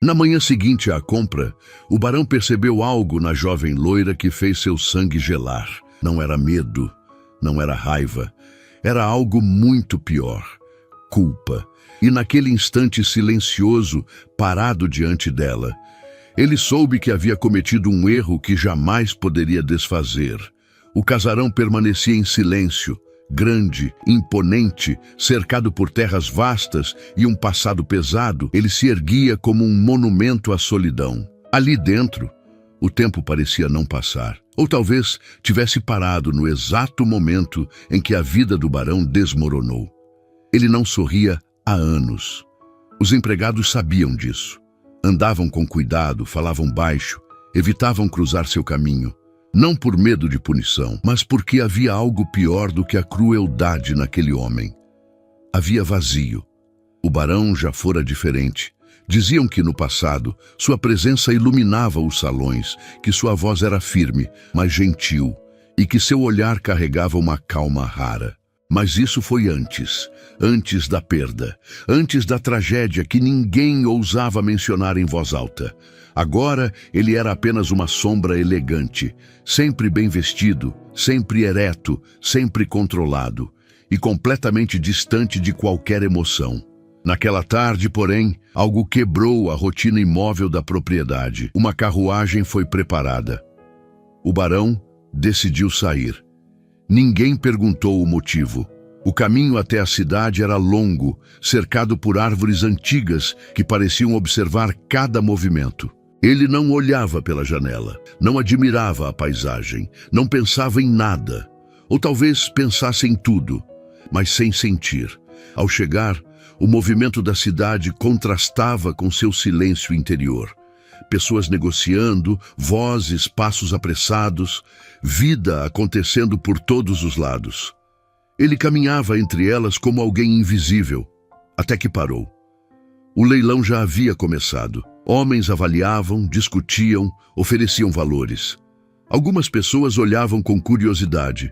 Na manhã seguinte à compra, o barão percebeu algo na jovem loira que fez seu sangue gelar. Não era medo, não era raiva, era algo muito pior: culpa. E naquele instante silencioso, parado diante dela, ele soube que havia cometido um erro que jamais poderia desfazer. O casarão permanecia em silêncio, grande, imponente, cercado por terras vastas e um passado pesado. Ele se erguia como um monumento à solidão. Ali dentro, o tempo parecia não passar. Ou talvez tivesse parado no exato momento em que a vida do barão desmoronou. Ele não sorria há anos. Os empregados sabiam disso. Andavam com cuidado, falavam baixo, evitavam cruzar seu caminho. Não por medo de punição, mas porque havia algo pior do que a crueldade naquele homem. Havia vazio. O barão já fora diferente. Diziam que no passado sua presença iluminava os salões, que sua voz era firme, mas gentil, e que seu olhar carregava uma calma rara. Mas isso foi antes da perda, antes da tragédia que ninguém ousava mencionar em voz alta. Agora ele era apenas uma sombra elegante, sempre bem vestido, sempre ereto, sempre controlado, e completamente distante de qualquer emoção. Naquela tarde, porém, algo quebrou a rotina imóvel da propriedade. Uma carruagem foi preparada. O barão decidiu sair. Ninguém perguntou o motivo. O caminho até a cidade era longo, cercado por árvores antigas que pareciam observar cada movimento. Ele não olhava pela janela, não admirava a paisagem, não pensava em nada. Ou talvez pensasse em tudo, mas sem sentir. Ao chegar, o movimento da cidade contrastava com seu silêncio interior. Pessoas negociando, vozes, passos apressados, vida acontecendo por todos os lados. Ele caminhava entre elas como alguém invisível, até que parou. O leilão já havia começado. Homens avaliavam, discutiam, ofereciam valores. Algumas pessoas olhavam com curiosidade,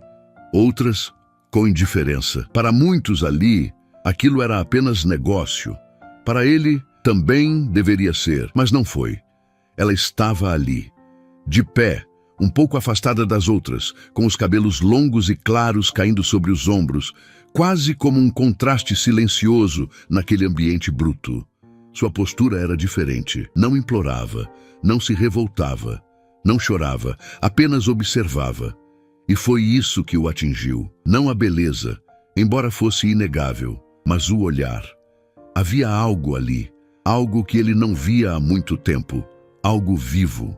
outras com indiferença. Para muitos ali, aquilo era apenas negócio. Para ele, também deveria ser, mas não foi. Ela estava ali, de pé, um pouco afastada das outras, com os cabelos longos e claros caindo sobre os ombros, quase como um contraste silencioso naquele ambiente bruto. Sua postura era diferente. Não implorava, não se revoltava, não chorava, apenas observava. E foi isso que o atingiu. Não a beleza, embora fosse inegável, mas o olhar. Havia algo ali, algo que ele não via há muito tempo. Algo vivo.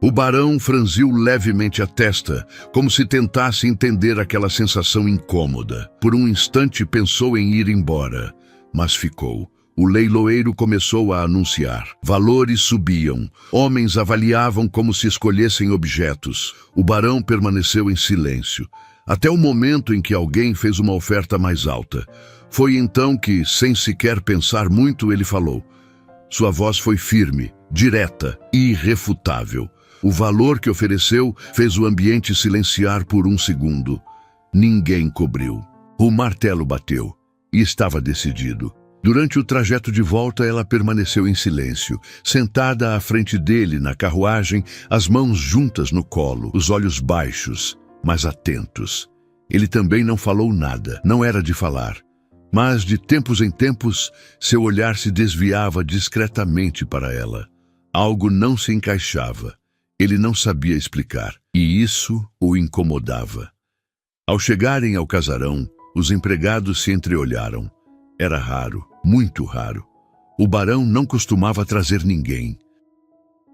O barão franziu levemente a testa, como se tentasse entender aquela sensação incômoda. Por um instante pensou em ir embora, mas ficou. O leiloeiro começou a anunciar. Valores subiam. Homens avaliavam como se escolhessem objetos. O barão permaneceu em silêncio, até o momento em que alguém fez uma oferta mais alta. Foi então que, sem sequer pensar muito, ele falou. Sua voz foi firme, direta e irrefutável. O valor que ofereceu fez o ambiente silenciar por um segundo. Ninguém cobriu. O martelo bateu e estava decidido. Durante o trajeto de volta, ela permaneceu em silêncio, sentada à frente dele na carruagem, as mãos juntas no colo, os olhos baixos, mas atentos. Ele também não falou nada, não era de falar. Mas, de tempos em tempos, seu olhar se desviava discretamente para ela. Algo não se encaixava. Ele não sabia explicar, e isso o incomodava. Ao chegarem ao casarão, os empregados se entreolharam. Era raro, muito raro. O barão não costumava trazer ninguém.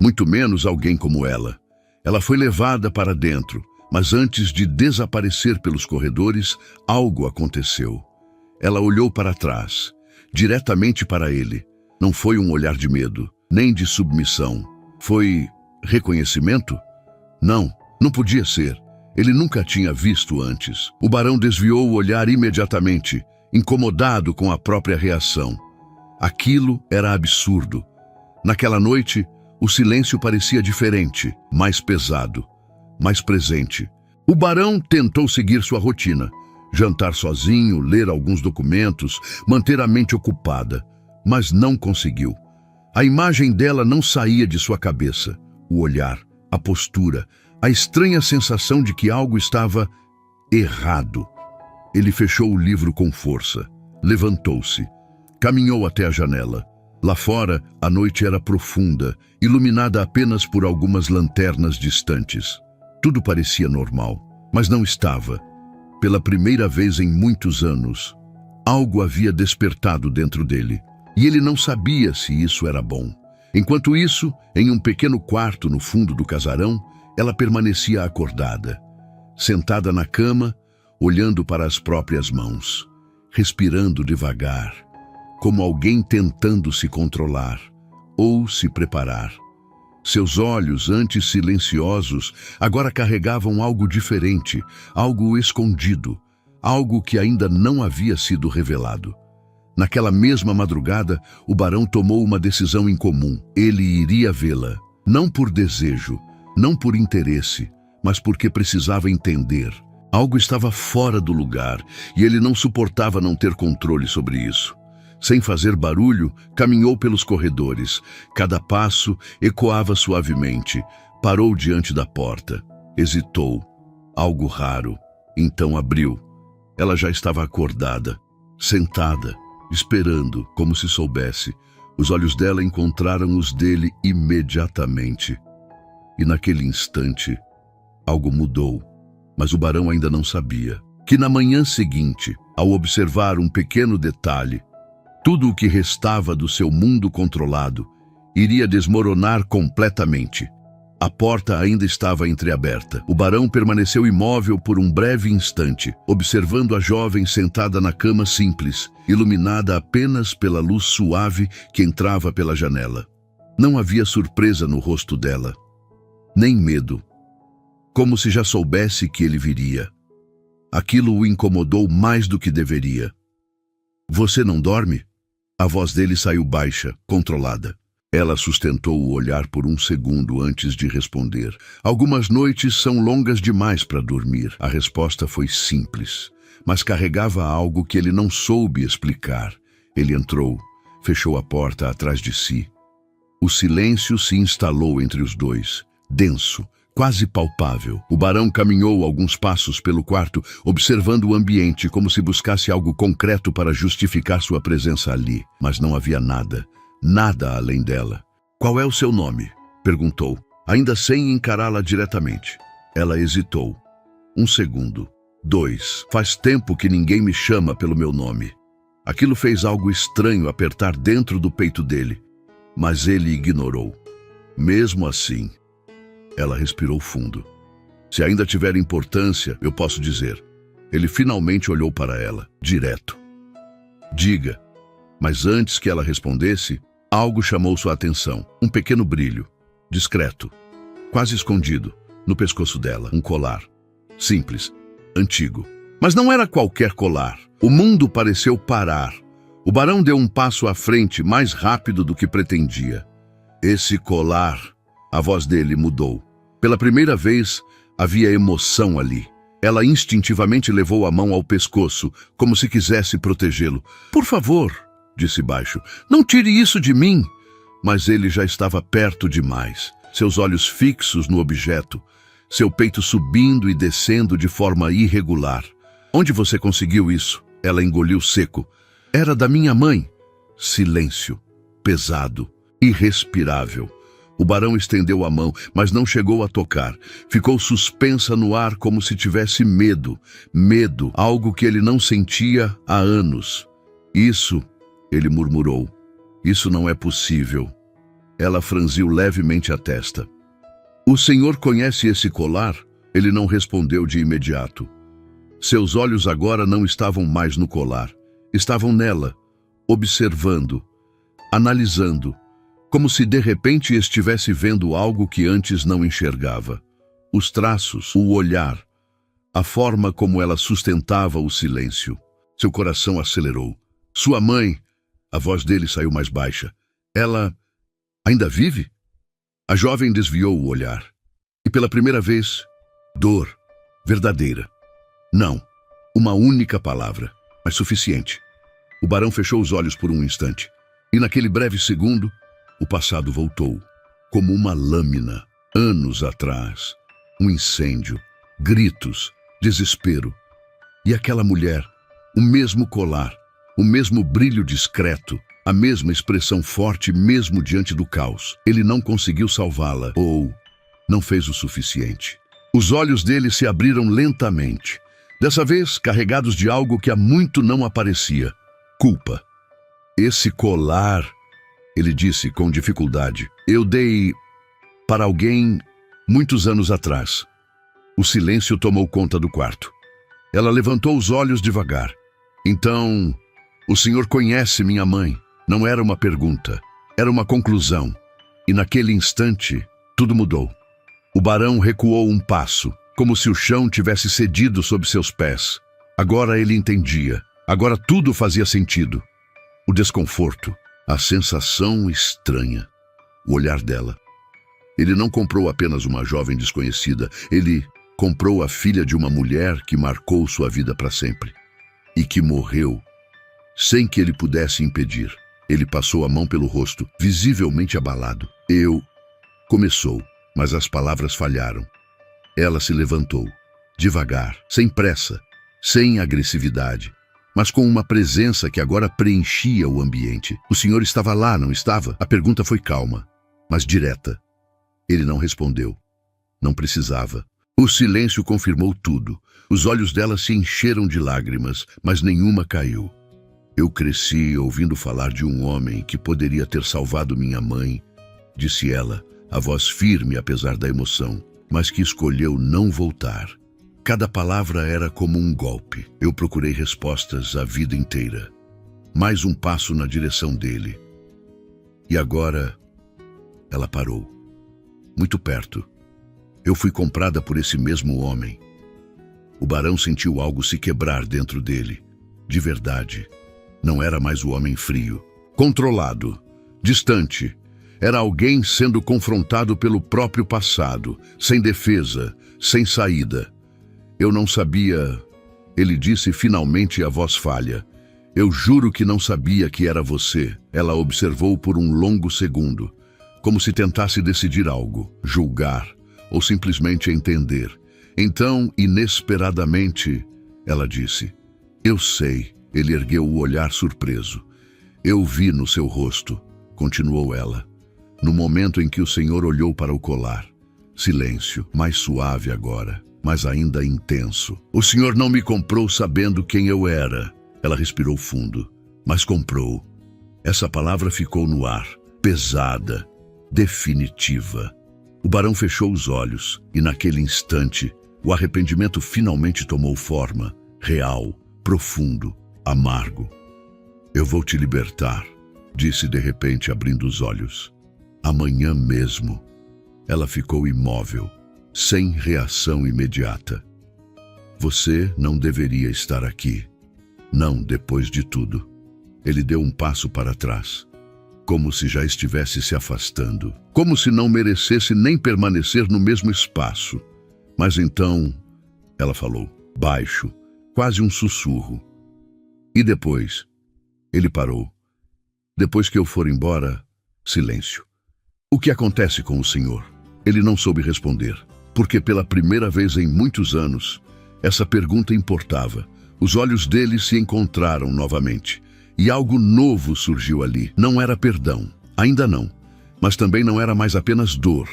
Muito menos alguém como ela. Ela foi levada para dentro, mas antes de desaparecer pelos corredores, algo aconteceu. Ela olhou para trás, diretamente para ele. Não foi um olhar de medo, nem de submissão. Foi reconhecimento? Não, não podia ser. Ele nunca tinha visto antes. O barão desviou o olhar imediatamente, incomodado com a própria reação. Aquilo era absurdo. Naquela noite, o silêncio parecia diferente, mais pesado, mais presente. O barão tentou seguir sua rotina. Jantar sozinho, ler alguns documentos, manter a mente ocupada, mas não conseguiu. A imagem dela não saía de sua cabeça. O olhar, a postura, a estranha sensação de que algo estava errado. Ele fechou o livro com força. Levantou-se. Caminhou até a janela. Lá fora, a noite era profunda, iluminada apenas por algumas lanternas distantes. Tudo parecia normal, mas não estava. Pela primeira vez em muitos anos, algo havia despertado dentro dele, e ele não sabia se isso era bom. Enquanto isso, em um pequeno quarto no fundo do casarão, ela permanecia acordada, sentada na cama, olhando para as próprias mãos, respirando devagar, como alguém tentando se controlar ou se preparar. Seus olhos, antes silenciosos, agora carregavam algo diferente, algo escondido, algo que ainda não havia sido revelado. Naquela mesma madrugada, o barão tomou uma decisão incomum. Ele iria vê-la, não por desejo, não por interesse, mas porque precisava entender. Algo estava fora do lugar e ele não suportava não ter controle sobre isso. Sem fazer barulho, caminhou pelos corredores. Cada passo ecoava suavemente. Parou diante da porta. Hesitou. Algo raro. Então abriu. Ela já estava acordada, sentada, esperando, como se soubesse. Os olhos dela encontraram os dele imediatamente. E naquele instante, algo mudou. Mas o barão ainda não sabia que na manhã seguinte, ao observar um pequeno detalhe, tudo o que restava do seu mundo controlado iria desmoronar completamente. A porta ainda estava entreaberta. O barão permaneceu imóvel por um breve instante, observando a jovem sentada na cama simples, iluminada apenas pela luz suave que entrava pela janela. Não havia surpresa no rosto dela, nem medo, como se já soubesse que ele viria. Aquilo o incomodou mais do que deveria. "Você não dorme?" A voz dele saiu baixa, controlada. Ela sustentou o olhar por um segundo antes de responder. "Algumas noites são longas demais para dormir." A resposta foi simples, mas carregava algo que ele não soube explicar. Ele entrou, fechou a porta atrás de si. O silêncio se instalou entre os dois, denso, quase palpável. O barão caminhou alguns passos pelo quarto, observando o ambiente como se buscasse algo concreto para justificar sua presença ali. Mas não havia nada, nada além dela. "Qual é o seu nome?" perguntou, ainda sem encará-la diretamente. Ela hesitou. "Um segundo. 2. Faz tempo que ninguém me chama pelo meu nome." Aquilo fez algo estranho apertar dentro do peito dele, mas ele ignorou. Mesmo assim, ela respirou fundo. "Se ainda tiver importância, eu posso dizer." Ele finalmente olhou para ela, direto. "Diga." Mas antes que ela respondesse, algo chamou sua atenção. Um pequeno brilho, discreto, quase escondido, no pescoço dela. Um colar. Simples, antigo. Mas não era qualquer colar. O mundo pareceu parar. O barão deu um passo à frente, mais rápido do que pretendia. "Esse colar..." A voz dele mudou. Pela primeira vez, havia emoção ali. Ela instintivamente levou a mão ao pescoço, como se quisesse protegê-lo. "Por favor", disse baixo, "não tire isso de mim." Mas ele já estava perto demais, seus olhos fixos no objeto, seu peito subindo e descendo de forma irregular. "Onde você conseguiu isso?" Ela engoliu seco. "Era da minha mãe." Silêncio, pesado, irrespirável. O barão estendeu a mão, mas não chegou a tocar. Ficou suspensa no ar como se tivesse medo. Medo, algo que ele não sentia há anos. "Isso", ele murmurou. "Isso não é possível." Ela franziu levemente a testa. "O senhor conhece esse colar?" Ele não respondeu de imediato. Seus olhos agora não estavam mais no colar. Estavam nela, observando, analisando, como se de repente estivesse vendo algo que antes não enxergava. Os traços, o olhar, a forma como ela sustentava o silêncio. Seu coração acelerou. "Sua mãe..." A voz dele saiu mais baixa. "Ela ainda vive?" A jovem desviou o olhar. E pela primeira vez, dor, verdadeira. Não, uma única palavra, mas suficiente. O barão fechou os olhos por um instante. E naquele breve segundo, O passado voltou, como uma lâmina, anos atrás. Um incêndio, gritos, desespero. E aquela mulher, o mesmo colar, o mesmo brilho discreto, a mesma expressão forte mesmo diante do caos. Ele não conseguiu salvá-la, ou não fez o suficiente. Os olhos dele se abriram lentamente, dessa vez carregados de algo que há muito não aparecia: culpa. Esse colar, ele disse com dificuldade, eu dei para alguém muitos anos atrás. O silêncio tomou conta do quarto. Ela levantou os olhos devagar. Então, o senhor conhece minha mãe? Não era uma pergunta, era uma conclusão. E naquele instante, tudo mudou. O barão recuou um passo, como se o chão tivesse cedido sob seus pés. Agora ele entendia. Agora tudo fazia sentido. O desconforto, a sensação estranha, o olhar dela. Ele não comprou apenas uma jovem desconhecida, ele comprou a filha de uma mulher que marcou sua vida para sempre e que morreu sem que ele pudesse impedir. Ele passou a mão pelo rosto, visivelmente abalado. Começou, mas as palavras falharam. Ela se levantou, devagar, sem pressa, sem agressividade, mas com uma presença que agora preenchia o ambiente. O senhor estava lá, não estava? A pergunta foi calma, mas direta. Ele não respondeu. Não precisava. O silêncio confirmou tudo. Os olhos dela se encheram de lágrimas, mas nenhuma caiu. Eu cresci ouvindo falar de um homem que poderia ter salvado minha mãe, disse ela, a voz firme apesar da emoção, mas que escolheu não voltar. Cada palavra era como um golpe. Eu procurei respostas a vida inteira. Mais um passo na direção dele. E agora, ela parou. Muito perto. Eu fui comprada por esse mesmo homem. O barão sentiu algo se quebrar dentro dele. De verdade. Não era mais o homem frio. Controlado. Distante. Era alguém sendo confrontado pelo próprio passado. Sem defesa. Sem saída. Eu não sabia, ele disse finalmente a voz falha. Eu juro que não sabia que era você. Ela observou por um longo segundo, como se tentasse decidir algo, julgar ou simplesmente entender. Então, inesperadamente, ela disse, eu sei. Ele ergueu o olhar surpreso. Eu vi no seu rosto, continuou ela, no momento em que o senhor olhou para o colar. Silêncio, mais suave agora, mas ainda intenso. O senhor não me comprou sabendo quem eu era. Ela respirou fundo, mas comprou. Essa palavra ficou no ar, pesada, definitiva. O barão fechou os olhos e naquele instante, o arrependimento finalmente tomou forma, real, profundo, amargo. Eu vou te libertar, disse de repente abrindo os olhos. Amanhã mesmo. Ela ficou imóvel, sem reação imediata. Você não deveria estar aqui. Não depois de tudo. Ele deu um passo para trás, como se já estivesse se afastando, como se não merecesse nem permanecer no mesmo espaço. Mas então, ela falou, baixo, quase um sussurro. E depois? Ele parou. Depois que eu for embora, silêncio. O que acontece com o senhor? Ele não soube responder, porque pela primeira vez em muitos anos, essa pergunta importava. Os olhos dele se encontraram novamente, e algo novo surgiu ali. Não era perdão, ainda não, mas também não era mais apenas dor.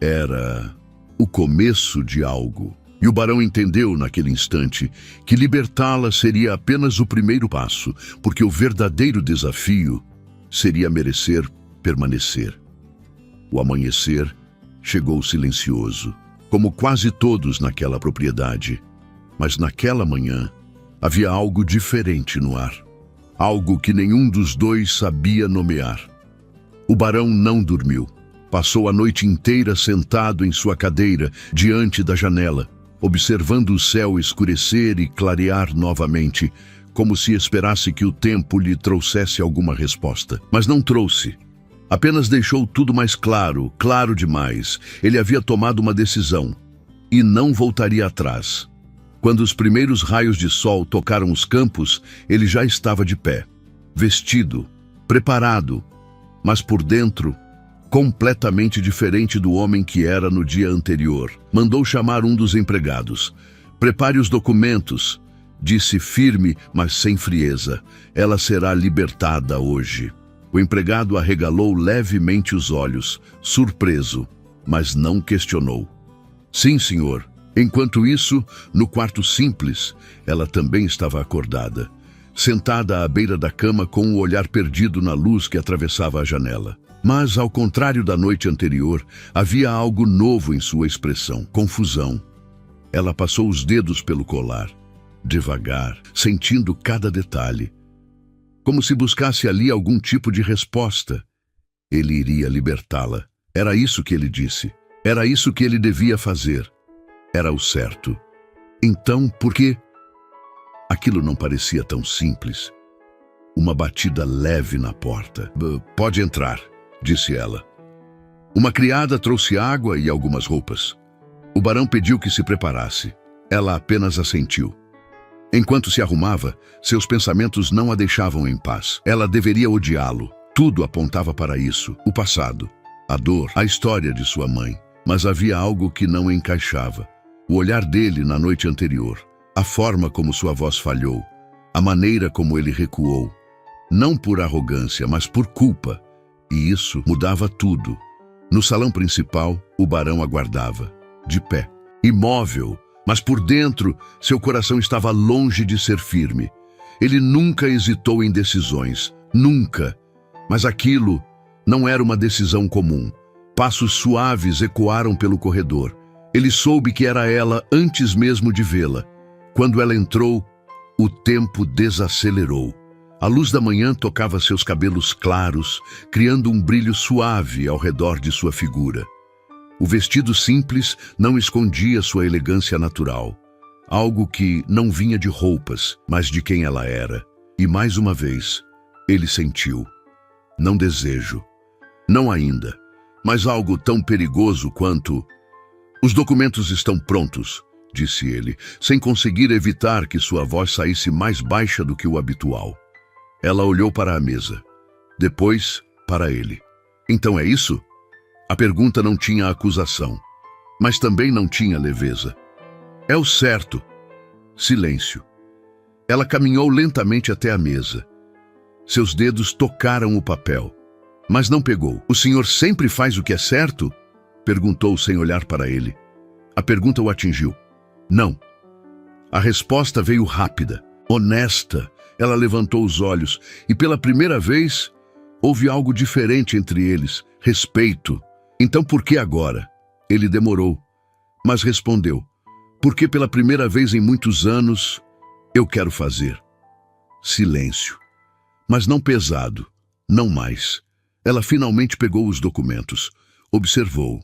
Era o começo de algo. E o barão entendeu naquele instante que libertá-la seria apenas o primeiro passo, porque o verdadeiro desafio seria merecer permanecer. O amanhecer chegou silencioso, como quase todos naquela propriedade. Mas naquela manhã, havia algo diferente no ar. Algo que nenhum dos dois sabia nomear. O barão não dormiu. Passou a noite inteira sentado em sua cadeira, diante da janela, observando o céu escurecer e clarear novamente, como se esperasse que o tempo lhe trouxesse alguma resposta. Mas não trouxe. Apenas deixou tudo mais claro, claro demais. Ele havia tomado uma decisão e não voltaria atrás. Quando os primeiros raios de sol tocaram os campos, ele já estava de pé, vestido, preparado, mas por dentro completamente diferente do homem que era no dia anterior. Mandou chamar um dos empregados. Prepare os documentos, disse firme, mas sem frieza. Ela será libertada hoje. O empregado arregalou levemente os olhos, surpreso, mas não questionou. Sim, senhor. Enquanto isso, no quarto simples, ela também estava acordada, sentada à beira da cama com o olhar perdido na luz que atravessava a janela. Mas, ao contrário da noite anterior, havia algo novo em sua expressão: confusão. Ela passou os dedos pelo colar, devagar, sentindo cada detalhe, como se buscasse ali algum tipo de resposta. Ele iria libertá-la. Era isso que ele disse. Era isso que ele devia fazer. Era o certo. Então, por quê? Aquilo não parecia tão simples. Uma batida leve na porta. Pode entrar, disse ela. Uma criada trouxe água e algumas roupas. O barão pediu que se preparasse. Ela apenas assentiu. Enquanto se arrumava, seus pensamentos não a deixavam em paz. Ela deveria odiá-lo. Tudo apontava para isso. O passado, a dor, a história de sua mãe. Mas havia algo que não encaixava. O olhar dele na noite anterior. A forma como sua voz falhou. A maneira como ele recuou. Não por arrogância, mas por culpa. E isso mudava tudo. No salão principal, o barão aguardava, de pé, imóvel, mas por dentro, seu coração estava longe de ser firme. Ele nunca hesitou em decisões, nunca. Mas aquilo não era uma decisão comum. Passos suaves ecoaram pelo corredor. Ele soube que era ela antes mesmo de vê-la. Quando ela entrou, o tempo desacelerou. A luz da manhã tocava seus cabelos claros, criando um brilho suave ao redor de sua figura. O vestido simples não escondia sua elegância natural, algo que não vinha de roupas, mas de quem ela era. E mais uma vez, ele sentiu. Não desejo. Não ainda, mas algo tão perigoso quanto... Os documentos estão prontos, disse ele, sem conseguir evitar que sua voz saísse mais baixa do que o habitual. Ela olhou para a mesa, depois para ele. Então é isso? A pergunta não tinha acusação, mas também não tinha leveza. É o certo. Silêncio. Ela caminhou lentamente até a mesa. Seus dedos tocaram o papel, mas não pegou. O senhor sempre faz o que é certo? Perguntou sem olhar para ele. A pergunta o atingiu. Não. A resposta veio rápida, honesta. Ela levantou os olhos e pela primeira vez houve algo diferente entre eles, respeito. Então por que agora? Ele demorou, mas respondeu. Porque pela primeira vez em muitos anos eu quero fazer. Silêncio. Mas não pesado, não mais. Ela finalmente pegou os documentos, observou.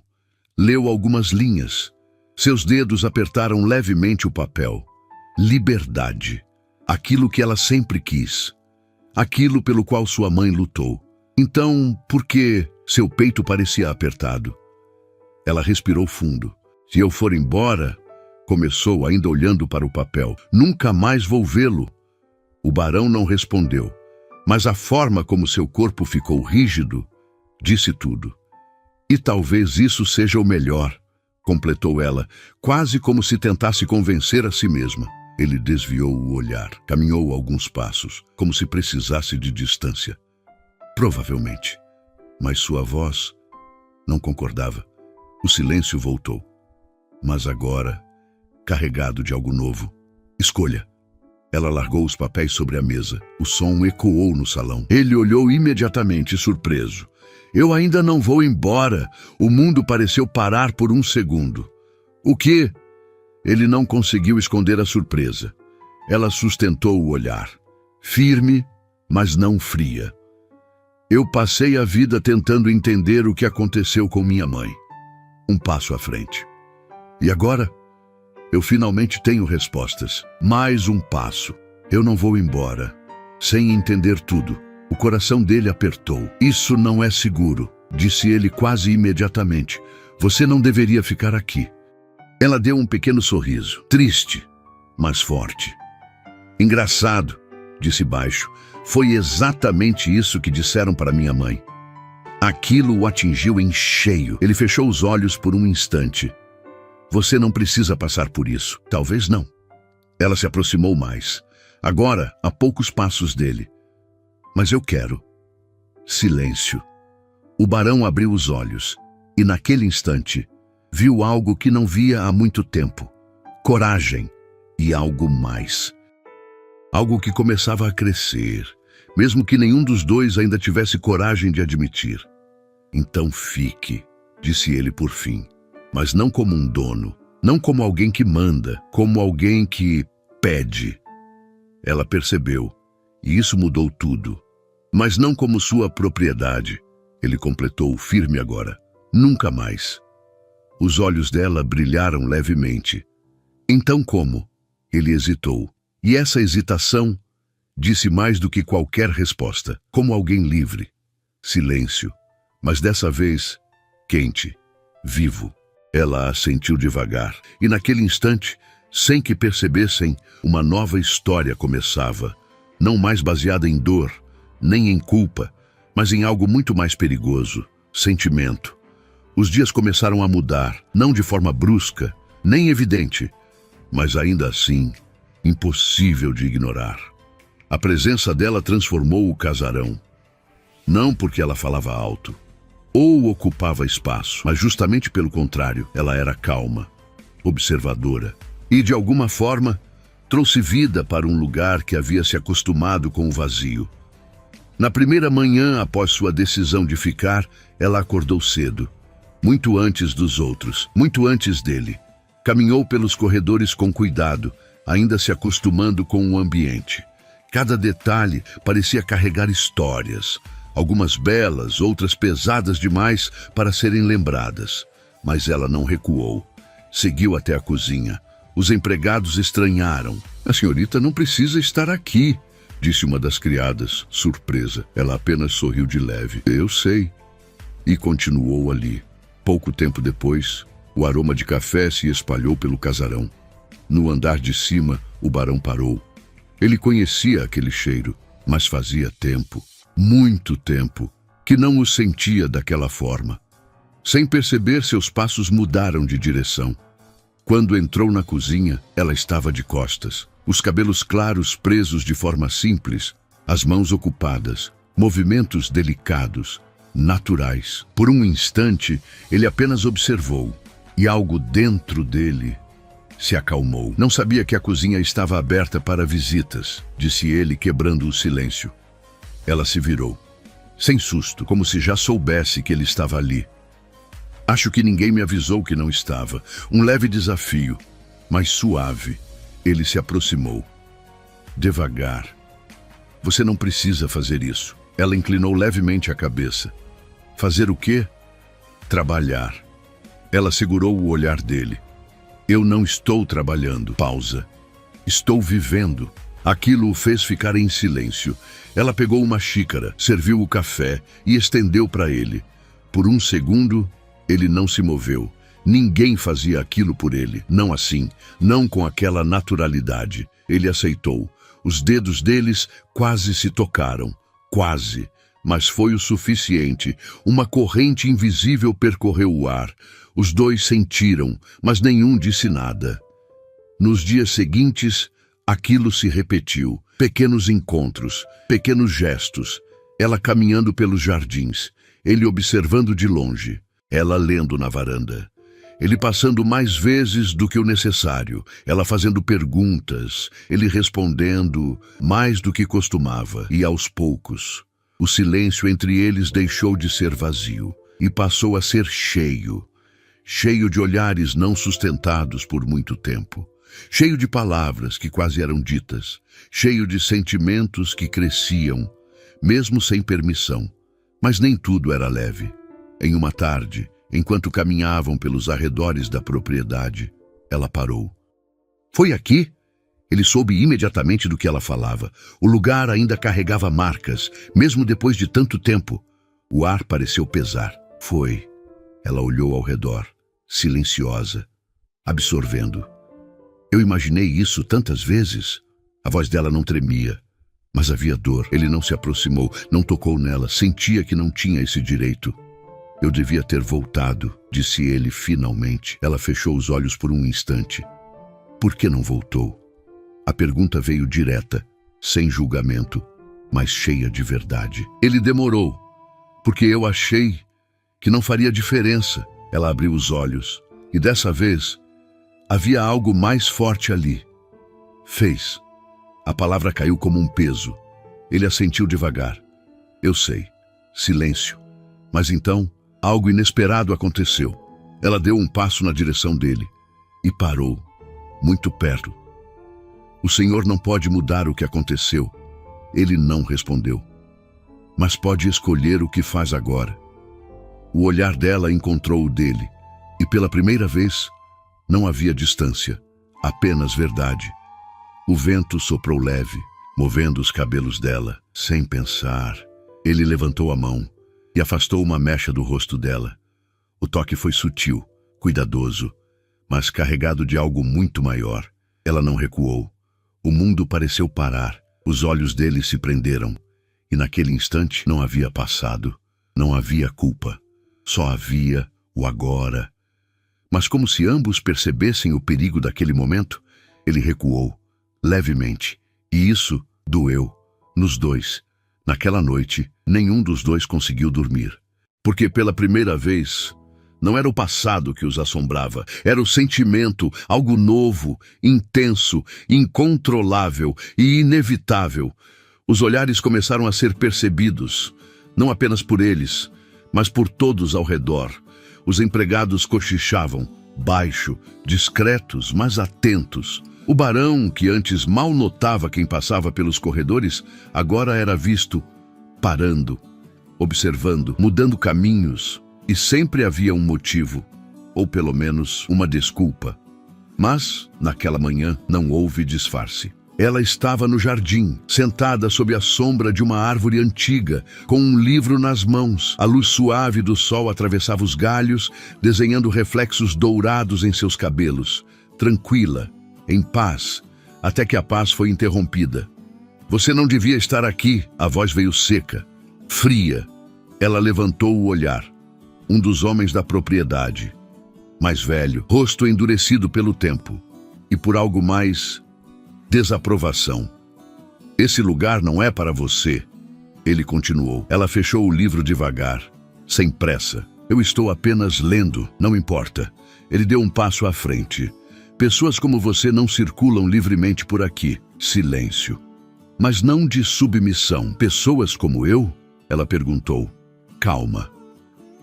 Leu algumas linhas. Seus dedos apertaram levemente o papel. Liberdade. Aquilo que ela sempre quis. Aquilo pelo qual sua mãe lutou. Então, por que seu peito parecia apertado? Ela respirou fundo. Se eu for embora, começou ainda olhando para o papel. Nunca mais vou vê-lo. O barão não respondeu, mas a forma como seu corpo ficou rígido disse tudo. E talvez isso seja o melhor, completou ela, quase como se tentasse convencer a si mesma. Ele desviou o olhar, caminhou alguns passos, como se precisasse de distância. Provavelmente. Mas sua voz não concordava. O silêncio voltou. Mas agora, carregado de algo novo. Escolha. Ela largou os papéis sobre a mesa. O som ecoou no salão. Ele olhou imediatamente, surpreso. Eu ainda não vou embora. O mundo pareceu parar por um segundo. O quê? Ele não conseguiu esconder a surpresa. Ela sustentou o olhar. Firme, mas não fria. Eu passei a vida tentando entender o que aconteceu com minha mãe. Um passo à frente. E agora? Eu finalmente tenho respostas. Mais um passo. Eu não vou embora, sem entender tudo. O coração dele apertou. Isso não é seguro, disse ele quase imediatamente. Você não deveria ficar aqui. Ela deu um pequeno sorriso, triste, mas forte. Engraçado, disse baixo. Foi exatamente isso que disseram para minha mãe. Aquilo o atingiu em cheio. Ele fechou os olhos por um instante. Você não precisa passar por isso. Talvez não. Ela se aproximou mais. Agora, a poucos passos dele. Mas eu quero. Silêncio. O barão abriu os olhos e, naquele instante, viu algo que não via há muito tempo. Coragem e algo mais. Algo que começava a crescer, mesmo que nenhum dos dois ainda tivesse coragem de admitir. Então fique, disse ele por fim, mas não como um dono, não como alguém que manda, como alguém que pede. Ela percebeu, e isso mudou tudo. Mas não como sua propriedade. Ele completou, firme agora. Nunca mais. Os olhos dela brilharam levemente. Então como? Ele hesitou. E essa hesitação disse mais do que qualquer resposta, como alguém livre. Silêncio, mas dessa vez, quente, vivo. Ela assentiu devagar, e naquele instante, sem que percebessem, uma nova história começava, não mais baseada em dor, nem em culpa, mas em algo muito mais perigoso, sentimento. Os dias começaram a mudar, não de forma brusca, nem evidente, mas ainda assim, impossível de ignorar. A presença dela transformou o casarão. Não porque ela falava alto, ou ocupava espaço, mas justamente pelo contrário, ela era calma, observadora, e de alguma forma, trouxe vida para um lugar que havia se acostumado com o vazio. Na primeira manhã após sua decisão de ficar, ela acordou cedo, muito antes dos outros, muito antes dele. Caminhou pelos corredores com cuidado, ainda se acostumando com o ambiente. Cada detalhe parecia carregar histórias, algumas belas, outras pesadas demais para serem lembradas. Mas ela não recuou. Seguiu até a cozinha. Os empregados estranharam. A senhorita não precisa estar aqui, disse uma das criadas, surpresa. Ela apenas sorriu de leve. Eu sei. E continuou ali. Pouco tempo depois, o aroma de café se espalhou pelo casarão. No andar de cima, o barão parou. Ele conhecia aquele cheiro, mas fazia tempo, muito tempo, que não o sentia daquela forma. Sem perceber, seus passos mudaram de direção. Quando entrou na cozinha, ela estava de costas, os cabelos claros presos de forma simples, as mãos ocupadas, movimentos delicados, naturais. Por um instante, ele apenas observou, e algo dentro dele se acalmou. Não sabia que a cozinha estava aberta para visitas, disse ele, quebrando o silêncio. Ela se virou, sem susto, como se já soubesse que ele estava ali. Acho que ninguém me avisou que não estava. Um leve desafio, mas suave. Ele se aproximou. Devagar. Você não precisa fazer isso. Ela inclinou levemente a cabeça. Fazer o quê? Trabalhar. Ela segurou o olhar dele. Eu não estou trabalhando. Pausa. Estou vivendo. Aquilo o fez ficar em silêncio. Ela pegou uma xícara, serviu o café e estendeu para ele. Por um segundo, ele não se moveu. Ninguém fazia aquilo por ele. Não assim, não com aquela naturalidade. Ele aceitou. Os dedos deles quase se tocaram. Quase. Mas foi o suficiente. Uma corrente invisível percorreu o ar. Os dois sentiram, mas nenhum disse nada. Nos dias seguintes, aquilo se repetiu. Pequenos encontros, pequenos gestos. Ela caminhando pelos jardins, ele observando de longe, ela lendo na varanda. Ele passando mais vezes do que o necessário, ela fazendo perguntas, ele respondendo mais do que costumava. E aos poucos, o silêncio entre eles deixou de ser vazio e passou a ser cheio. Cheio de olhares não sustentados por muito tempo. Cheio de palavras que quase eram ditas. Cheio de sentimentos que cresciam, mesmo sem permissão. Mas nem tudo era leve. Em uma tarde, enquanto caminhavam pelos arredores da propriedade, ela parou. Foi aqui? Ele soube imediatamente do que ela falava. O lugar ainda carregava marcas, mesmo depois de tanto tempo. O ar pareceu pesar. Foi. Ela olhou ao redor, silenciosa, absorvendo. Eu imaginei isso tantas vezes. A voz dela não tremia, Mas havia dor. Ele não se aproximou, não tocou nela, sentia que não tinha esse direito. Eu devia ter voltado, disse ele finalmente. Ela fechou os olhos por um instante. Por que não voltou? A pergunta veio direta, sem julgamento, mas cheia de verdade. Ele demorou, porque eu achei que não faria diferença. Ela abriu os olhos, e dessa vez havia algo mais forte ali. Fez. A palavra caiu como um peso. Ele assentiu devagar. Eu sei. Silêncio. Mas então, algo inesperado aconteceu. Ela deu um passo na direção dele e parou, muito perto. O Senhor não pode mudar o que aconteceu. Ele não respondeu. Mas pode escolher o que faz agora. O olhar dela encontrou o dele, e pela primeira vez, não havia distância, apenas verdade. O vento soprou leve, movendo os cabelos dela, sem pensar. Ele levantou a mão e afastou uma mecha do rosto dela. O toque foi sutil, cuidadoso, mas carregado de algo muito maior. Ela não recuou. O mundo pareceu parar. Os olhos dele se prenderam. E naquele instante não havia passado, não havia culpa. Só havia o agora. Mas como se ambos percebessem o perigo daquele momento, ele recuou, levemente. E isso doeu, nos dois. Naquela noite, nenhum dos dois conseguiu dormir. Porque pela primeira vez, não era o passado que os assombrava, era o sentimento, algo novo, intenso, incontrolável e inevitável. Os olhares começaram a ser percebidos, não apenas por eles, mas por todos ao redor. Os empregados cochichavam, baixo, discretos, mas atentos. O barão, que antes mal notava quem passava pelos corredores, agora era visto parando, observando, mudando caminhos, e sempre havia um motivo, ou pelo menos uma desculpa. Mas, naquela manhã, não houve disfarce. Ela estava no jardim, sentada sob a sombra de uma árvore antiga, com um livro nas mãos. A luz suave do sol atravessava os galhos, desenhando reflexos dourados em seus cabelos. Tranquila, em paz, até que a paz foi interrompida. Você não devia estar aqui, a voz veio seca, fria. Ela levantou o olhar. Um dos homens da propriedade, mais velho, rosto endurecido pelo tempo, e por algo mais... desaprovação. Esse lugar não é para você, ele continuou. Ela fechou o livro devagar, sem pressa. Eu estou apenas lendo, não importa. Ele deu um passo à frente. Pessoas como você não circulam livremente por aqui. Silêncio. Mas não de submissão. Pessoas como eu? Ela perguntou. Calma.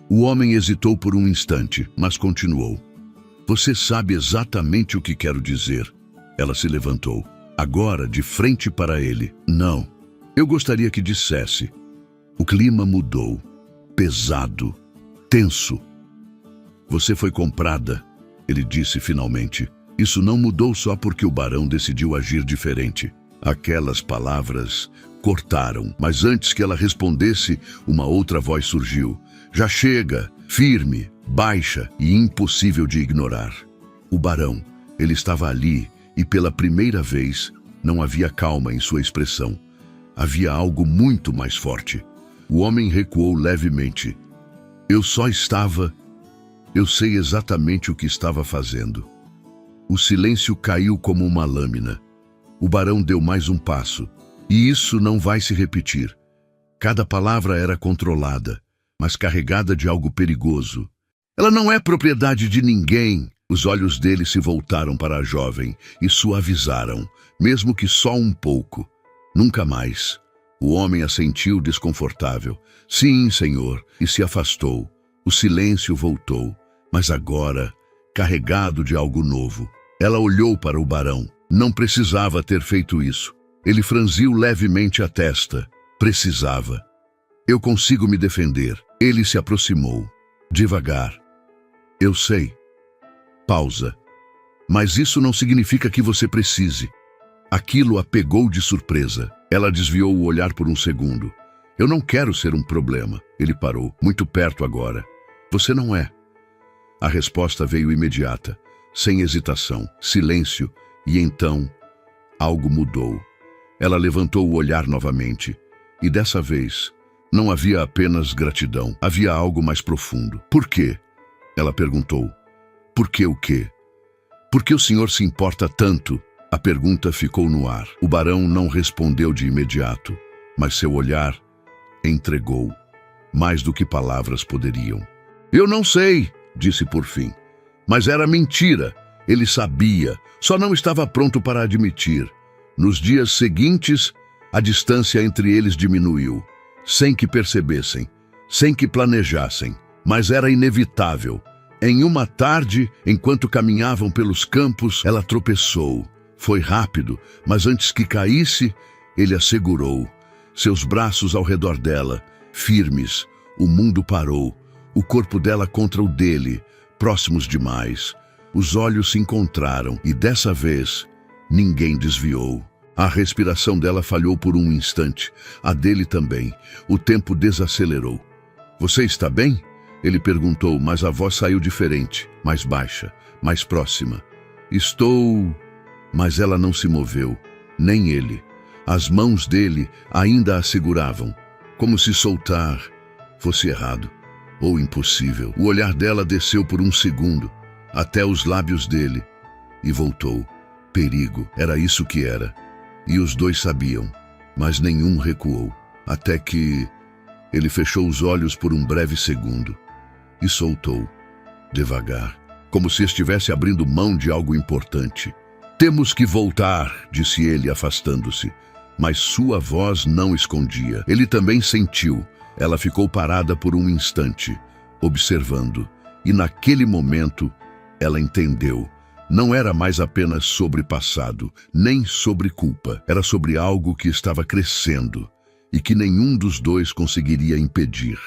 O homem hesitou por um instante, mas continuou. Você sabe exatamente o que quero dizer. Ela se levantou. Agora, de frente para ele. Não. Eu gostaria que dissesse. O clima mudou. Pesado. Tenso. Você foi comprada, ele disse finalmente. Isso não mudou só porque o barão decidiu agir diferente. Aquelas palavras cortaram, mas antes que ela respondesse, uma outra voz surgiu. Já chega, firme, baixa e impossível de ignorar. O barão, ele estava ali, e pela primeira vez, não havia calma em sua expressão. Havia algo muito mais forte. O homem recuou levemente. Eu só estava... Eu sei exatamente o que estava fazendo. O silêncio caiu como uma lâmina. O barão deu mais um passo. E isso não vai se repetir. Cada palavra era controlada, mas carregada de algo perigoso. Ela não é propriedade de ninguém. Os olhos dele se voltaram para a jovem e suavizaram, mesmo que só um pouco. Nunca mais. O homem assentiu desconfortável. Sim, senhor, e se afastou. O silêncio voltou, mas agora, carregado de algo novo. Ela olhou para o barão. Não precisava ter feito isso. Ele franziu levemente a testa. Precisava. Eu consigo me defender. Ele se aproximou. Devagar. Eu sei. Pausa. Mas isso não significa que você precise. Aquilo a pegou de surpresa. Ela desviou o olhar por um segundo. Eu não quero ser um problema. Ele parou, muito perto agora. Você não é. A resposta veio imediata, sem hesitação, silêncio, e então algo mudou. Ela levantou o olhar novamente, e dessa vez não havia apenas gratidão, havia algo mais profundo. Por quê? Ela perguntou. Por que o quê? Por que o senhor se importa tanto? A pergunta ficou no ar. O barão não respondeu de imediato, mas seu olhar entregou, mais do que palavras poderiam. Eu não sei, disse por fim. Mas era mentira. Ele sabia, só não estava pronto para admitir. Nos dias seguintes, a distância entre eles diminuiu, sem que percebessem, sem que planejassem, mas era inevitável. Em uma tarde, enquanto caminhavam pelos campos, ela tropeçou. Foi rápido, mas antes que caísse, ele a segurou. Seus braços ao redor dela, firmes, o mundo parou. O corpo dela contra o dele, próximos demais. Os olhos se encontraram e dessa vez, ninguém desviou. A respiração dela falhou por um instante, a dele também. O tempo desacelerou. Você está bem? Ele perguntou, mas a voz saiu diferente, mais baixa, mais próxima. Estou... Mas ela não se moveu, nem ele. As mãos dele ainda a seguravam, como se soltar fosse errado ou impossível. O olhar dela desceu por um segundo, até os lábios dele, e voltou. Perigo, era isso que era. E os dois sabiam, mas nenhum recuou, até que ele fechou os olhos por um breve segundo e soltou, devagar, como se estivesse abrindo mão de algo importante. Temos que voltar, disse ele, afastando-se, mas sua voz não escondia. Ele também sentiu. Ela ficou parada por um instante, observando, e naquele momento ela entendeu. Não era mais apenas sobre passado, nem sobre culpa. Era sobre algo que estava crescendo e que nenhum dos dois conseguiria impedir.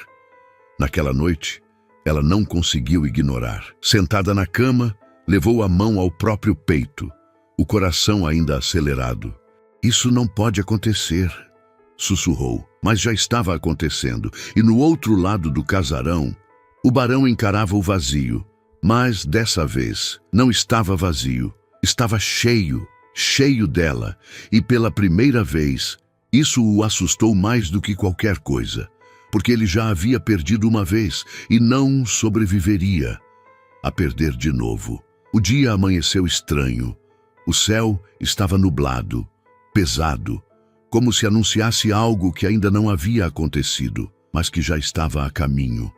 Naquela noite, ela não conseguiu ignorar. Sentada na cama, levou a mão ao próprio peito, o coração ainda acelerado. Isso não pode acontecer, sussurrou, mas já estava acontecendo, e no outro lado do casarão, o barão encarava o vazio. Mas, dessa vez, não estava vazio, estava cheio, cheio dela, e pela primeira vez, isso o assustou mais do que qualquer coisa, porque ele já havia perdido uma vez e não sobreviveria a perder de novo. O dia amanheceu estranho, o céu estava nublado, pesado, como se anunciasse algo que ainda não havia acontecido, mas que já estava a caminho.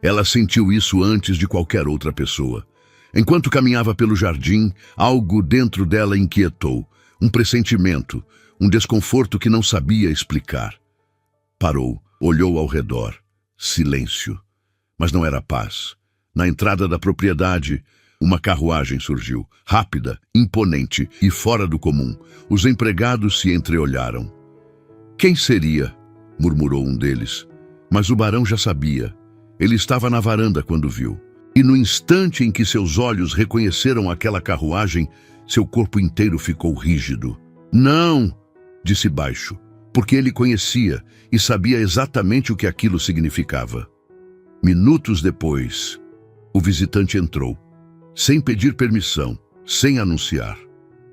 Ela sentiu isso antes de qualquer outra pessoa. Enquanto caminhava pelo jardim, algo dentro dela inquietou, um pressentimento, um desconforto que não sabia explicar. Parou, olhou ao redor. Silêncio. Mas não era paz. Na entrada da propriedade, uma carruagem surgiu, rápida, imponente e fora do comum. Os empregados se entreolharam. Quem seria? Murmurou um deles. Mas o barão já sabia. Ele estava na varanda quando viu. E no instante em que seus olhos reconheceram aquela carruagem, seu corpo inteiro ficou rígido. Não, disse baixo, porque ele conhecia e sabia exatamente o que aquilo significava. Minutos depois, o visitante entrou, sem pedir permissão, sem anunciar.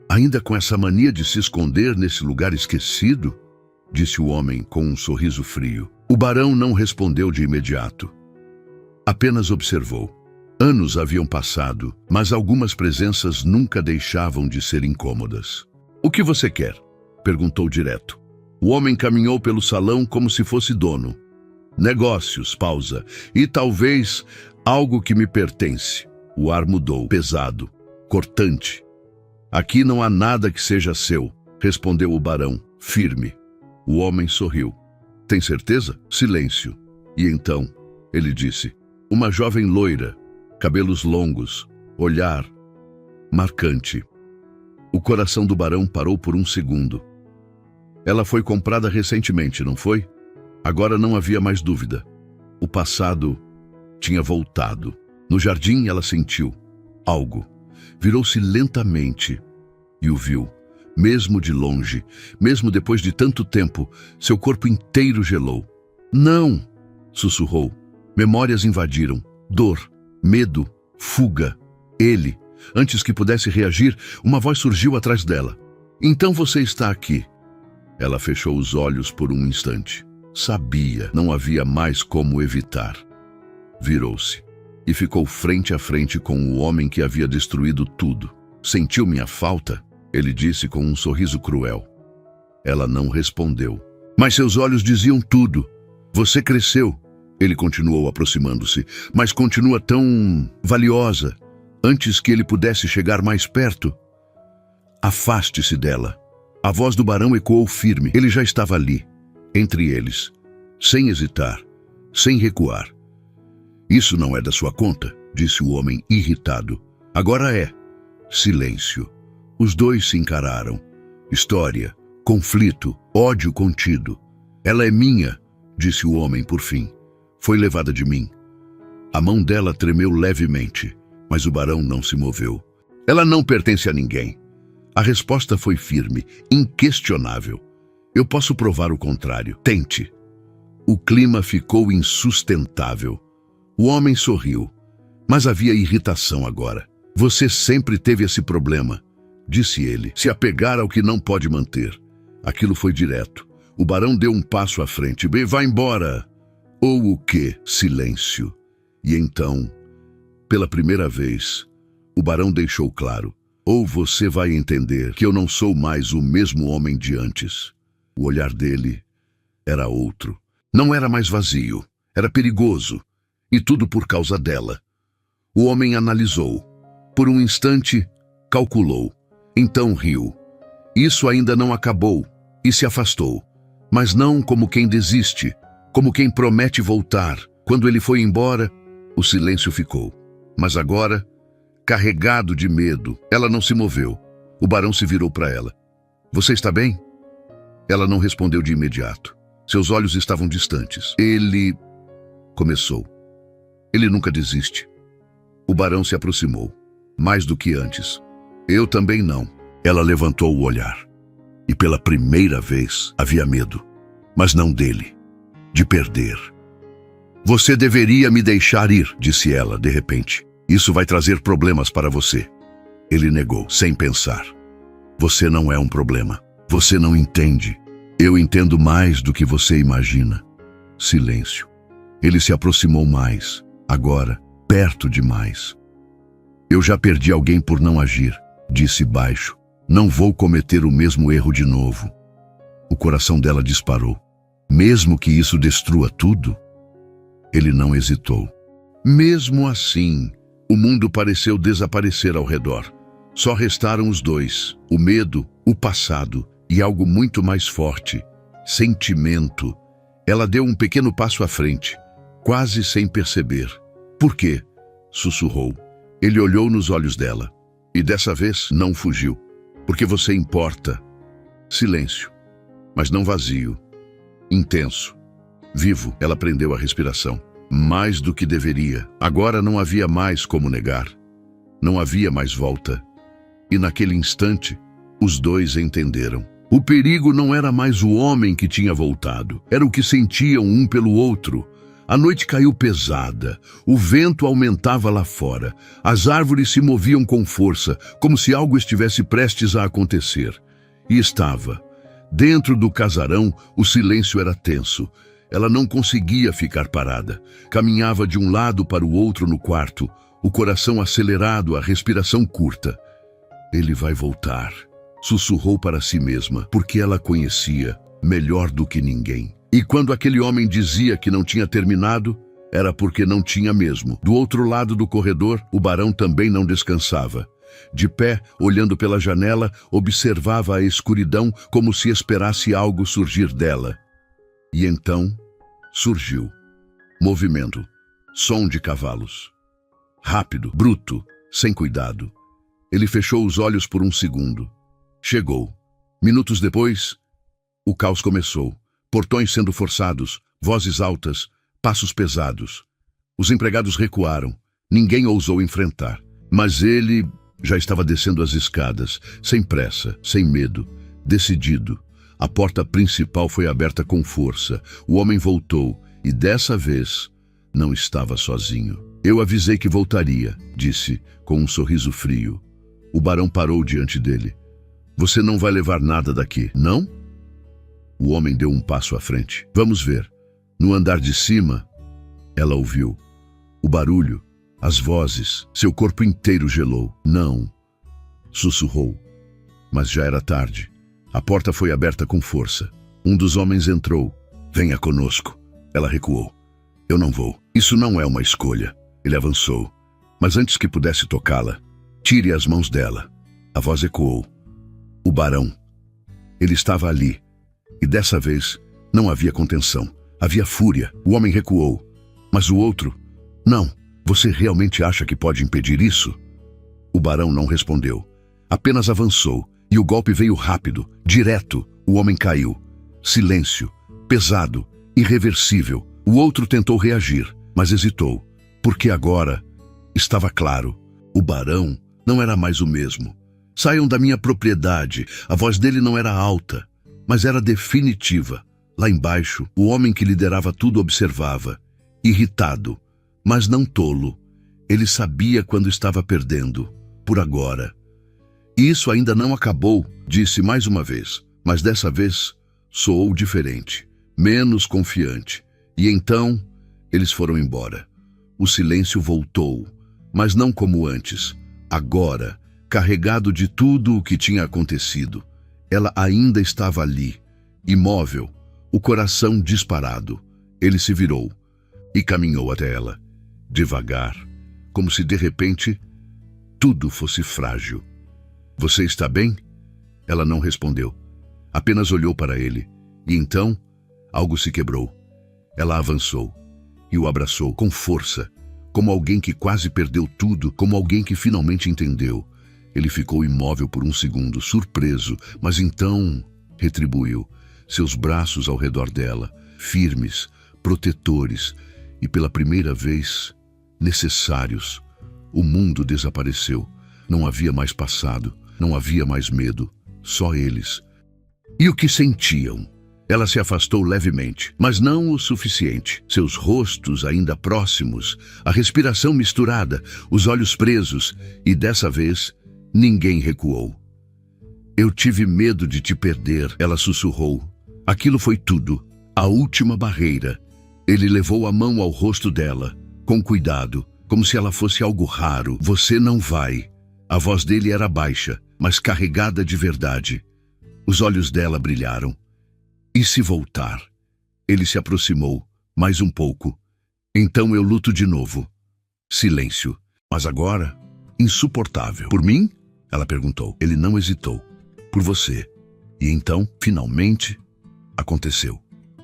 Ainda com essa mania de se esconder nesse lugar esquecido? Disse o homem com um sorriso frio. O barão não respondeu de imediato. Apenas observou. Anos haviam passado, mas algumas presenças nunca deixavam de ser incômodas. O que você quer? Perguntou direto. O homem caminhou pelo salão como se fosse dono. Negócios, pausa, e talvez algo que me pertence. O ar mudou, pesado, cortante. Aqui não há nada que seja seu, respondeu o barão, firme. O homem sorriu. Tem certeza? Silêncio. E então, ele disse, uma jovem loira, cabelos longos, olhar marcante. O coração do barão parou por um segundo. Ela foi comprada recentemente, não foi? Agora não havia mais dúvida. O passado tinha voltado. No jardim ela sentiu algo. Virou-se lentamente e o viu. Mesmo de longe, mesmo depois de tanto tempo, seu corpo inteiro gelou. Não! Sussurrou. Memórias invadiram. Dor, medo, fuga. Ele, antes que pudesse reagir, uma voz surgiu atrás dela. Então você está aqui. Ela fechou os olhos por um instante. Sabia, não havia mais como evitar. Virou-se e ficou frente a frente com o homem que havia destruído tudo. Sentiu minha falta? Ele disse com um sorriso cruel. Ela não respondeu. Mas seus olhos diziam tudo. Você cresceu. Ele continuou aproximando-se, mas continua tão valiosa. Antes que ele pudesse chegar mais perto, afaste-se dela. A voz do barão ecoou firme. Ele já estava ali, entre eles, sem hesitar, sem recuar. Isso não é da sua conta, disse o homem irritado. Agora é. Silêncio. Os dois se encararam. História, conflito, ódio contido. Ela é minha, disse o homem por fim. Foi levada de mim. A mão dela tremeu levemente, mas o barão não se moveu. Ela não pertence a ninguém. A resposta foi firme, inquestionável. Eu posso provar o contrário. Tente. O clima ficou insustentável. O homem sorriu, mas havia irritação agora. Você sempre teve esse problema, disse ele, se apegar ao que não pode manter. Aquilo foi direto. O barão deu um passo à frente. Bem, vá embora. Ou o quê? Silêncio. E então, pela primeira vez, o barão deixou claro. Ou você vai entender que eu não sou mais o mesmo homem de antes. O olhar dele era outro. Não era mais vazio, era perigoso. E tudo por causa dela. O homem analisou. Por um instante, calculou. Então riu. Isso ainda não acabou. E se afastou. Mas não como quem desiste, como quem promete voltar. Quando ele foi embora, o silêncio ficou. Mas agora, carregado de medo, ela não se moveu. O barão se virou para ela. Você está bem? Ela não respondeu de imediato. Seus olhos estavam distantes. Ele começou. Ele nunca desiste. O barão se aproximou, mais do que antes. Eu também não. Ela levantou o olhar. E pela primeira vez havia medo, mas não dele, de perder. Você deveria me deixar ir, disse ela de repente. Isso vai trazer problemas para você. Ele negou, sem pensar. Você não é um problema. Você não entende. Eu entendo mais do que você imagina. Silêncio. Ele se aproximou mais, agora, perto demais. Eu já perdi alguém por não agir, disse baixo. Não vou cometer o mesmo erro de novo. O coração dela disparou. Mesmo que isso destrua tudo? Ele não hesitou. Mesmo assim, o mundo pareceu desaparecer ao redor. Só restaram os dois, o medo, o passado e algo muito mais forte, sentimento. Ela deu um pequeno passo à frente, quase sem perceber. Por quê? Sussurrou. Ele olhou nos olhos dela. E dessa vez não fugiu. Porque você importa. Silêncio. Mas não vazio. Intenso. Vivo. Ela prendeu a respiração. Mais do que deveria. Agora não havia mais como negar. Não havia mais volta. E naquele instante, os dois entenderam. O perigo não era mais o homem que tinha voltado. Era o que sentiam um pelo outro. A noite caiu pesada, o vento aumentava lá fora, as árvores se moviam com força, como se algo estivesse prestes a acontecer. E estava. Dentro do casarão, o silêncio era tenso. Ela não conseguia ficar parada. Caminhava de um lado para o outro no quarto, o coração acelerado, a respiração curta. Ele vai voltar, sussurrou para si mesma, porque ela conhecia melhor do que ninguém. E quando aquele homem dizia que não tinha terminado, era porque não tinha mesmo. Do outro lado do corredor, o barão também não descansava. De pé, olhando pela janela, observava a escuridão como se esperasse algo surgir dela. E então, surgiu. Movimento. Som de cavalos. Rápido, bruto, sem cuidado. Ele fechou os olhos por um segundo. Chegou. Minutos depois, o caos começou. Portões sendo forçados, vozes altas, passos pesados. Os empregados recuaram. Ninguém ousou enfrentar. Mas ele já estava descendo as escadas, sem pressa, sem medo, decidido. A porta principal foi aberta com força. O homem voltou e, dessa vez, não estava sozinho. Eu avisei que voltaria, disse, com um sorriso frio. O barão parou diante dele. Você não vai levar nada daqui, não? O homem deu um passo à frente. Vamos ver. No andar de cima, ela ouviu o barulho, as vozes, seu corpo inteiro gelou. Não, sussurrou. Mas já era tarde. A porta foi aberta com força. Um dos homens entrou. Venha conosco. Ela recuou. Eu não vou. Isso não é uma escolha. Ele avançou. Mas antes que pudesse tocá-la, tire as mãos dela. A voz ecoou. O barão. Ele estava ali. E dessa vez, não havia contenção. Havia fúria. O homem recuou. Mas o outro... Não. Você realmente acha que pode impedir isso? O barão não respondeu. Apenas avançou. E o golpe veio rápido, direto. O homem caiu. Silêncio. Pesado. Irreversível. O outro tentou reagir, mas hesitou. Porque agora estava claro. O barão não era mais o mesmo. Saiam da minha propriedade. A voz dele não era alta, mas era definitiva. Lá embaixo, o homem que liderava tudo observava. Irritado, mas não tolo. Ele sabia quando estava perdendo. Por agora. E isso ainda não acabou, disse mais uma vez. Mas dessa vez, soou diferente. Menos confiante. E então, eles foram embora. O silêncio voltou, mas não como antes. Agora, carregado de tudo o que tinha acontecido. Ela ainda estava ali, imóvel, o coração disparado. Ele se virou e caminhou até ela, devagar, como se de repente tudo fosse frágil. Você está bem? Ela não respondeu. Apenas olhou para ele. E então, algo se quebrou. Ela avançou e o abraçou com força, como alguém que quase perdeu tudo, como alguém que finalmente entendeu. Ele ficou imóvel por um segundo, surpreso, mas então retribuiu. Seus braços ao redor dela, firmes, protetores e pela primeira vez necessários. O mundo desapareceu. Não havia mais passado, não havia mais medo, só eles. E o que sentiam? Ela se afastou levemente, mas não o suficiente. Seus rostos ainda próximos, a respiração misturada, os olhos presos, e dessa vez, ninguém recuou. Eu tive medo de te perder, ela sussurrou. Aquilo foi tudo, a última barreira. Ele levou a mão ao rosto dela, com cuidado, como se ela fosse algo raro. Você não vai. A voz dele era baixa, mas carregada de verdade. Os olhos dela brilharam. E se voltar? Ele se aproximou, mais um pouco. Então eu luto de novo. Silêncio. Mas agora, insuportável. Por mim? Ela perguntou. Ele não hesitou. Por você. E então, finalmente, aconteceu.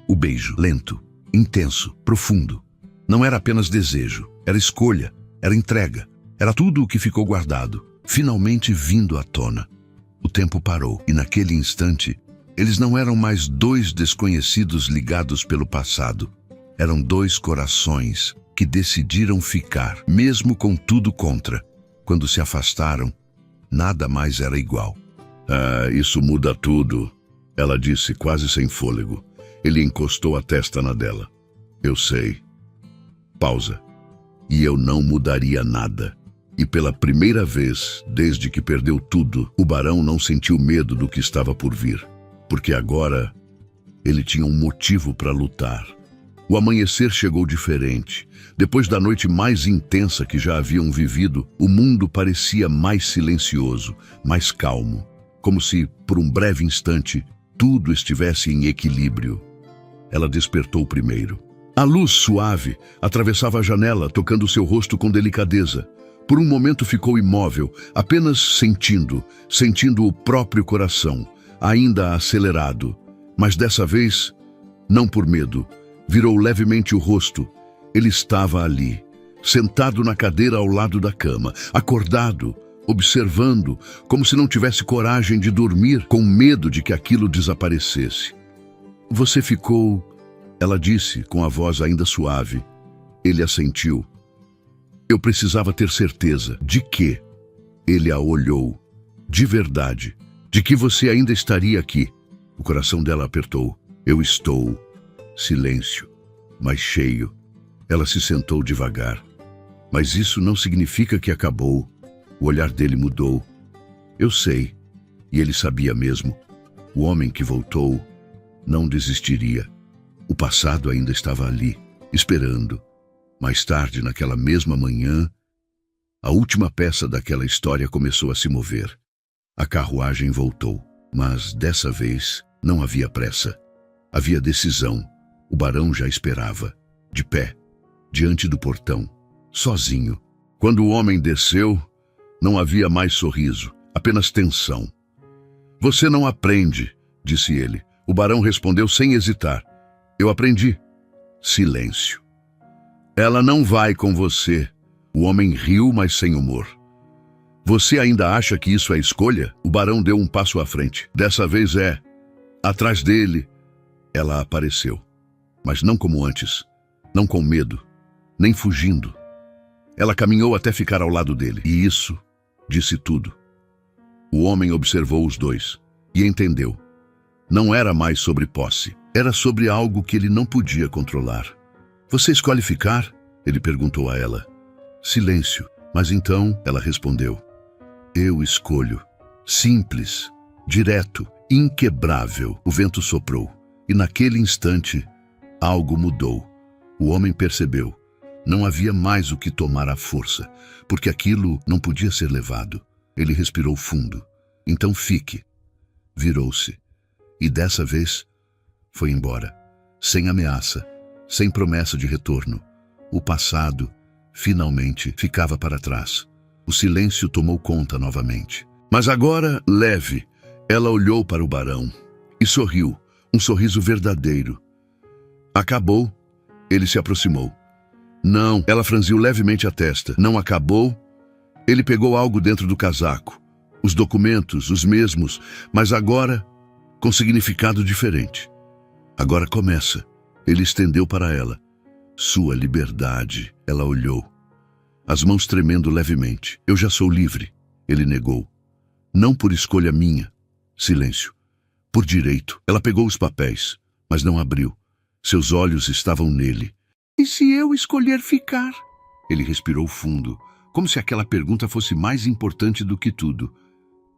O beijo, lento, intenso, profundo. Não era apenas desejo, era escolha, era entrega. Era tudo o que ficou guardado, finalmente vindo à tona. O tempo parou e naquele instante, eles não eram mais dois desconhecidos ligados pelo passado. Eram dois corações que decidiram ficar, mesmo com tudo contra. Quando se afastaram, nada mais era igual. Isso muda tudo, ela disse quase sem fôlego. Ele encostou a testa na dela. Eu sei. Pausa. E eu não mudaria nada. E pela primeira vez, desde que perdeu tudo, o barão não sentiu medo do que estava por vir. Porque agora ele tinha um motivo para lutar. O amanhecer chegou diferente. Depois da noite mais intensa que já haviam vivido, o mundo parecia mais silencioso, mais calmo. Como se, por um breve instante, tudo estivesse em equilíbrio. Ela despertou primeiro. A luz suave atravessava a janela, tocando seu rosto com delicadeza. Por um momento ficou imóvel, apenas sentindo o próprio coração, ainda acelerado. Mas dessa vez, não por medo, virou levemente o rosto. Ele estava ali, sentado na cadeira ao lado da cama, acordado, observando, como se não tivesse coragem de dormir, com medo de que aquilo desaparecesse. Você ficou... Ela disse, com a voz ainda suave. Ele assentiu. Eu precisava ter certeza. De quê? Ele a olhou. De verdade. De que você ainda estaria aqui. O coração dela apertou. Eu estou. Silêncio. Mas cheio. Ela se sentou devagar. Mas isso não significa que acabou. O olhar dele mudou. Eu sei. E ele sabia mesmo. O homem que voltou não desistiria. O passado ainda estava ali, esperando. Mais tarde, naquela mesma manhã, a última peça daquela história começou a se mover. A carruagem voltou, mas dessa vez não havia pressa. Havia decisão. O barão já esperava, de pé, diante do portão, sozinho. Quando o homem desceu, não havia mais sorriso, apenas tensão. Você não aprende, disse ele. O barão respondeu sem hesitar. Eu aprendi. Silêncio. Ela não vai com você. O homem riu, mas sem humor. Você ainda acha que isso é escolha? O barão deu um passo à frente. Dessa vez é. Atrás dele, ela apareceu. Mas não como antes. Não com medo. Nem fugindo. Ela caminhou até ficar ao lado dele. E isso disse tudo. O homem observou os dois e entendeu. Não era mais sobre posse. Era sobre algo que ele não podia controlar. Você escolhe ficar? Ele perguntou a ela. Silêncio. Mas então ela respondeu. Eu escolho. Simples, direto, inquebrável. O vento soprou. E naquele instante, algo mudou. O homem percebeu. Não havia mais o que tomar à força, porque aquilo não podia ser levado. Ele respirou fundo. Então fique. Virou-se. E dessa vez, foi embora. Sem ameaça, sem promessa de retorno. O passado, finalmente, ficava para trás. O silêncio tomou conta novamente. Mas agora, leve, ela olhou para o barão e sorriu. Um sorriso verdadeiro. Acabou? Ele se aproximou. Não, ela franziu levemente a testa. Não acabou? Ele pegou algo dentro do casaco. Os documentos, os mesmos, mas agora com significado diferente. Agora começa. Ele estendeu para ela. Sua liberdade. Ela olhou. As mãos tremendo levemente. Eu já sou livre. Ele negou. Não por escolha minha. Silêncio. Por direito. Ela pegou os papéis, mas não abriu. Seus olhos estavam nele. E se eu escolher ficar? Ele respirou fundo, como se aquela pergunta fosse mais importante do que tudo.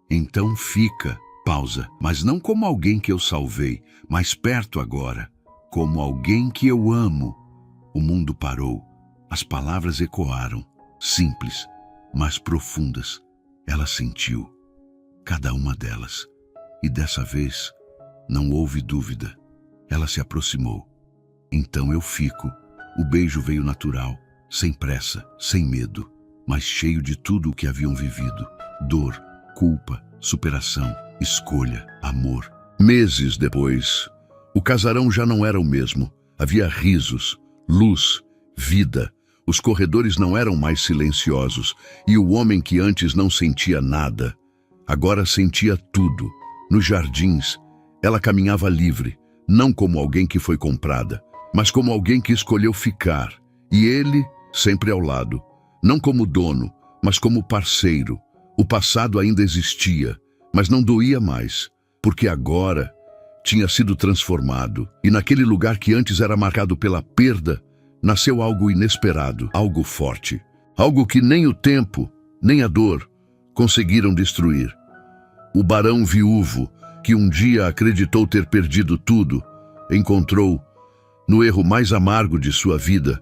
Então fica. Pausa. Mas não como alguém que eu salvei, mais perto agora. Como alguém que eu amo. O mundo parou. As palavras ecoaram. Simples, mas profundas. Ela sentiu. Cada uma delas. E dessa vez, não houve dúvida. Ela se aproximou. Então eu fico. O beijo veio natural, sem pressa, sem medo, mas cheio de tudo o que haviam vivido. Dor, culpa, superação, escolha, amor. Meses depois, o casarão já não era o mesmo. Havia risos, luz, vida. Os corredores não eram mais silenciosos, e o homem que antes não sentia nada, agora sentia tudo. Nos jardins, ela caminhava livre, não como alguém que foi comprada, mas como alguém que escolheu ficar. E ele, sempre ao lado, não como dono, mas como parceiro. O passado ainda existia, mas não doía mais, porque agora tinha sido transformado. E naquele lugar que antes era marcado pela perda, nasceu algo inesperado, algo forte. Algo que nem o tempo, nem a dor conseguiram destruir. O barão viúvo, que um dia acreditou ter perdido tudo, encontrou, no erro mais amargo de sua vida,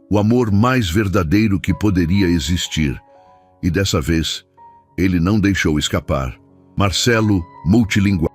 o amor mais verdadeiro que poderia existir. E dessa vez, ele não deixou escapar. Marcelo, multilingual.